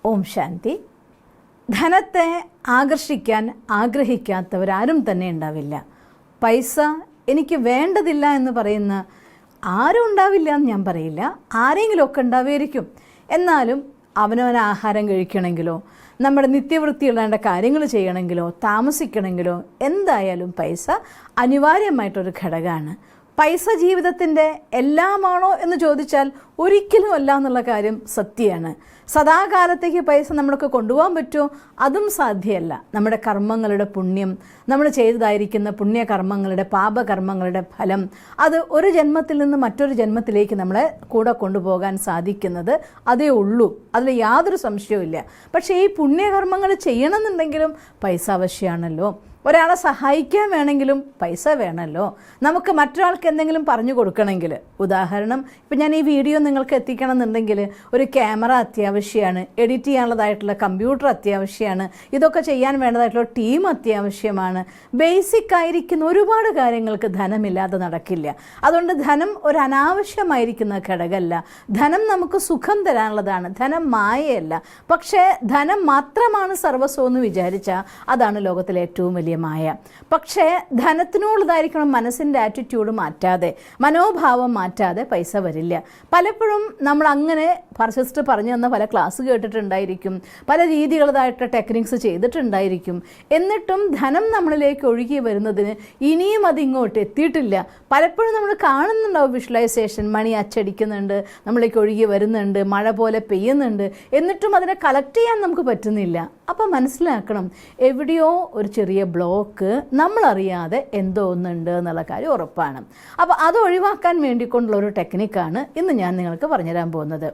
ഓം ശാന്തി. ധനത്തെ ആകർഷിക്കാൻ ആഗ്രഹിക്കാത്തവരാരും തന്നെ ഉണ്ടാവില്ല. പൈസ എനിക്ക് വേണ്ടതില്ല എന്ന് പറയുന്ന ആരും ഉണ്ടാവില്ല എന്ന് ഞാൻ പറയില്ല. ആരെങ്കിലുമൊക്കെ ഉണ്ടാവുമായിരിക്കും. എന്നാലും അവനവൻ ആഹാരം കഴിക്കണമെങ്കിലോ നമ്മുടെ നിത്യവൃത്തിയുള്ള കാര്യങ്ങൾ ചെയ്യണമെങ്കിലോ താമസിക്കണമെങ്കിലോ എന്തായാലും പൈസ അനിവാര്യമായിട്ടൊരു ഘടകമാണ്. പൈസ ജീവിതത്തിൻ്റെ എല്ലാമാണോ എന്ന് ചോദിച്ചാൽ ഒരിക്കലും അല്ല എന്നുള്ള കാര്യം സത്യമാണ്. സദാകാലത്തേക്ക് പൈസ നമ്മൾക്ക് കൊണ്ടുപോകാൻ പറ്റുമോ? അതും സാധ്യമല്ല. നമ്മുടെ കർമ്മങ്ങളുടെ പുണ്യം, നമ്മൾ ചെയ്തതായിരിക്കുന്ന പുണ്യകർമ്മങ്ങളുടെ പാപകർമ്മങ്ങളുടെ ഫലം, അത് ഒരു ജന്മത്തിൽ നിന്ന് മറ്റൊരു ജന്മത്തിലേക്ക് നമ്മളെ കൂടെ കൊണ്ടുപോകാൻ സാധിക്കുന്നത് അതേ ഉള്ളൂ. അതിൽ യാതൊരു സംശയവും ഇല്ല. പക്ഷേ ഈ പുണ്യകർമ്മങ്ങൾ ചെയ്യണമെന്നുണ്ടെങ്കിലും പൈസ ആവശ്യമാണല്ലോ. ഒരാളെ സഹായിക്കാൻ വേണമെങ്കിലും പൈസ വേണമല്ലോ. നമുക്ക് മറ്റൊരാൾക്ക് എന്തെങ്കിലും പറഞ്ഞു കൊടുക്കണമെങ്കിൽ, ഉദാഹരണം ഇപ്പം ഞാൻ ഈ വീഡിയോ നിങ്ങൾക്ക് എത്തിക്കണം എന്നുണ്ടെങ്കിൽ ഒരു ക്യാമറ അത്യാവശ്യമാണ്, എഡിറ്റ് ചെയ്യാനുള്ളതായിട്ടുള്ള കമ്പ്യൂട്ടർ അത്യാവശ്യമാണ്, ഇതൊക്കെ ചെയ്യാൻ വേണ്ടതായിട്ടുള്ള ടീം അത്യാവശ്യമാണ്. ബേസിക് ആയിരിക്കുന്ന ഒരുപാട് കാര്യങ്ങൾക്ക് ധനമില്ലാതെ നടക്കില്ല. അതുകൊണ്ട് ധനം ഒരു അനാവശ്യമായിരിക്കുന്ന ഘടകമല്ല. ധനം നമുക്ക് സുഖം തരാനുള്ളതാണ്. ധനം മായയല്ല. പക്ഷേ ധനം മാത്രമാണ് സർവസ്വം എന്ന് വിചാരിച്ചാൽ അതാണ് ലോകത്തിലെ ഏറ്റവും വലിയ മായ. പക്ഷേ ധനത്തിനോടുള്ളതായിരിക്കണം മനസ്സിൻ്റെ ആറ്റിറ്റ്യൂഡ് മാറ്റാതെ, മനോഭാവം മാറ്റാതെ പൈസ വരില്ല. പലപ്പോഴും നമ്മൾ അങ്ങനെ സിസ്റ്റർ പറഞ്ഞു തന്ന പല ക്ലാസ് കേട്ടിട്ടുണ്ടായിരിക്കും, പല രീതികളതായിട്ട് ടെക്നിക്സ് ചെയ്തിട്ടുണ്ടായിരിക്കും. എന്നിട്ടും ധനം നമ്മളിലേക്ക് ഒഴുകി വരുന്നതിന് ഇനിയും അതിങ്ങോട്ട് എത്തിയിട്ടില്ല. പലപ്പോഴും നമ്മൾ കാണുന്നുണ്ടാവും വിഷ്വലൈസേഷൻ, മണി അച്ചടിക്കുന്നുണ്ട്, നമ്മളിലേക്ക് ഒഴുകി വരുന്നുണ്ട്, മഴ പോലെ പെയ്യുന്നുണ്ട്, എന്നിട്ടും അതിനെ കളക്ട് ചെയ്യാൻ നമുക്ക് പറ്റുന്നില്ല. അപ്പം മനസ്സിലാക്കണം, എവിടെയോ ഒരു ചെറിയ ബ്ലോക്ക് നമ്മളറിയാതെ എന്തോ ഒന്നുണ്ട് എന്നുള്ള കാര്യം ഉറപ്പാണ്. അപ്പോൾ അത് ഒഴിവാക്കാൻ വേണ്ടിക്കൊണ്ടുള്ള ഒരു ടെക്നിക്കാണ് ഇന്ന് ഞാൻ നിങ്ങൾക്ക് പറഞ്ഞുതരാൻ പോകുന്നത്.